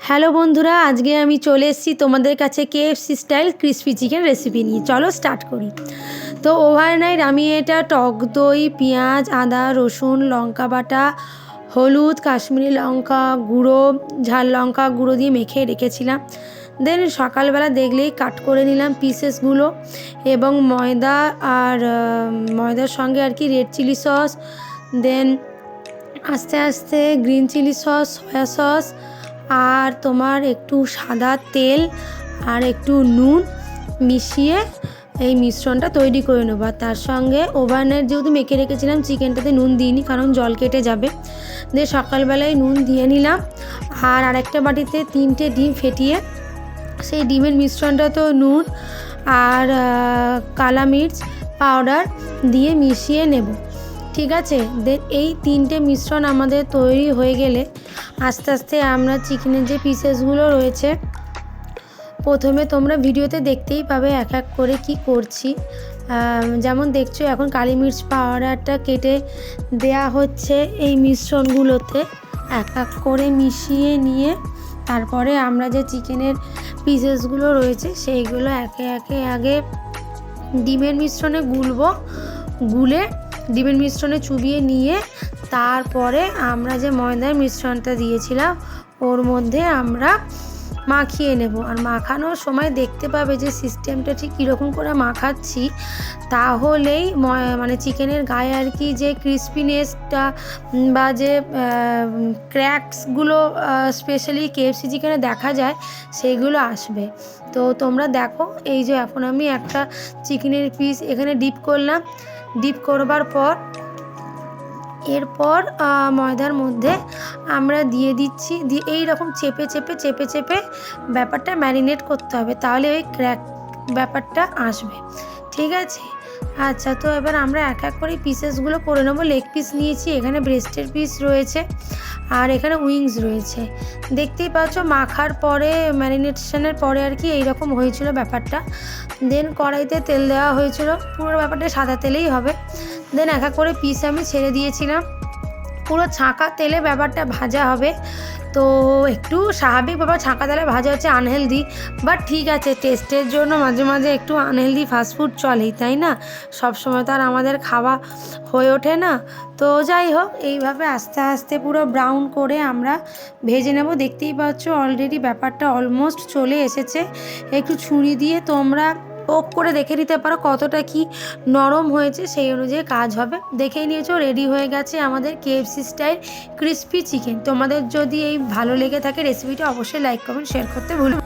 Hello বন্ধুরা, আজকে আমি চলে এসেছি তোমাদের কাছে KFC style crispy chicken recipe নিয়ে। চলো স্টার্ট করি। তো ওভারনাইট আমি এটা টক দই, পেঁয়াজ, আদা, রসুন, লঙ্কা বাটা, হলুদ, কাশ্মীরি লঙ্কা গুঁড়ো, ঝাল লঙ্কা গুঁড়ো দিয়ে মেখে রেখেছিলাম। দেন সকালবেলা দেখলেই কাট করে নিলাম পিসেসগুলো এবং ময়দা আর ময়দার সঙ্গে আর কি রেড চিলি সস, দেন আস্তে আস্তে green chilli sauce, soya sauce আর তোমার একটু সাদা তেল আর একটু নুন মিশিয়ে এই মিশ্রণটা তৈরি করে নেবো। আর তার সঙ্গে ওভারনাইট যেহেতু মেখে রেখেছিলাম চিকেনটাতে নুন দিইনি, কারণ জল কেটে যাবে। দিয়ে সকালবেলায় নুন দিয়ে নিলাম। আর আরেকটা বাটিতে 3টে ডিম ফেটিয়ে সেই ডিমের মিশ্রণটা তো নুন আর কালা মির্চ পাউডার দিয়ে মিশিয়ে নেব। ঠিক আছে, দেন এই 3টে মিশ্রণ আমাদের তৈরি হয়ে গেলে আস্তে আস্তে আমরা চিকেনের যে পিসেসগুলো রয়েছে, প্রথমে তোমরা ভিডিওতে দেখতেই পাবে এক এক করে কি করছি। যেমন দেখছো এখন কালি মির্চ পাউডারটা কেটে দেয়া হচ্ছে এই মিশ্রণগুলোতে, এক এক করে মিশিয়ে নিয়ে তারপরে আমরা যে চিকেনের পিসেসগুলো রয়েছে সেইগুলো একে একে আগে ডিমের মিশ্রণে গুলে ডিমের মিশ্রণে চুবিয়ে নিয়ে তারপরে আমরা যে ময়দার মিশ্রণটা দিয়েছিলাম ওর মধ্যে আমরা মাখিয়ে নেব। আর মাখানোর সময় দেখতে পাবে যে সিস্টেমটা ঠিক কীরকম করে মাখাচ্ছি, তাহলেই মানে চিকেনের গায়ে আর কি যে ক্রিসপিনেসটা বা যে ক্র্যাকসগুলো স্পেশালি কেএফসি চিকেনে দেখা যায় সেইগুলো আসবে। তো তোমরা দেখো, এই যে এখন আমি একটা চিকেনের পিস এখানে ডিপ করলাম। ডিপ করবার পর এরপর ময়দার মধ্যে আমরা দিয়ে দিচ্ছি, দিয়ে এই রকম চেপে চেপে চেপে চেপে ব্যাপারটা ম্যারিনেট করতে হবে, তাহলে ওই ক্র্যাক ব্যাপারটা আসবে। ঠিক আছে, আচ্ছা। তো এবার আমরা এক এক করে পিসেসগুলো করে নেবো। লেগ পিস নিয়েছি, এখানে ব্রেস্টের পিস রয়েছে আর এখানে উইংস রয়েছে। দেখতেই পাচ্ছ মাখার পরে ম্যারিনেশনের পরে আর কি এইরকম হয়েছিল ব্যাপারটা। দেন কড়াইতে তেল দেওয়া হয়েছিল, পুরো ব্যাপারটা সাদা তেলেই হবে। দেন এক এক করে পিস আমি ছেড়ে দিয়েছিলাম, পুরো ছাঁকা তেলে ব্যাপারটা ভাজা হবে। তো একটু স্বাভাবিক ব্যাপার, ছাঁকা তেলে ভাজা হচ্ছে আনহেলদি, বাট ঠিক আছে, টেস্টের জন্য মাঝে মাঝে একটু আনহেলদি ফাস্টফুড চলেই, তাই না? সবসময় তো আর আমাদের খাওয়া হয়ে ওঠে না। তো যাই হোক, এইভাবে আস্তে আস্তে পুরো ব্রাউন করে আমরা ভেজে নেব। দেখতেই পাচ্ছ অলরেডি ব্যাপারটা অলমোস্ট চলে এসেছে। একটু ছুরি দিয়ে তোমরা পোক করে দেখে নিতে পারো কতটা কি নরম হয়েছে, সেই অনুযায়ী কাজ হবে। দেখেই নিয়েছো, রেডি হয়ে গেছে আমাদের কেএফসি স্টাইল ক্রিসপি চিকেন। তোমাদের যদি এই ভালো লেগে থাকে রেসিপিটা অবশ্যই লাইক কমেন্ট শেয়ার করতে ভুলবে না।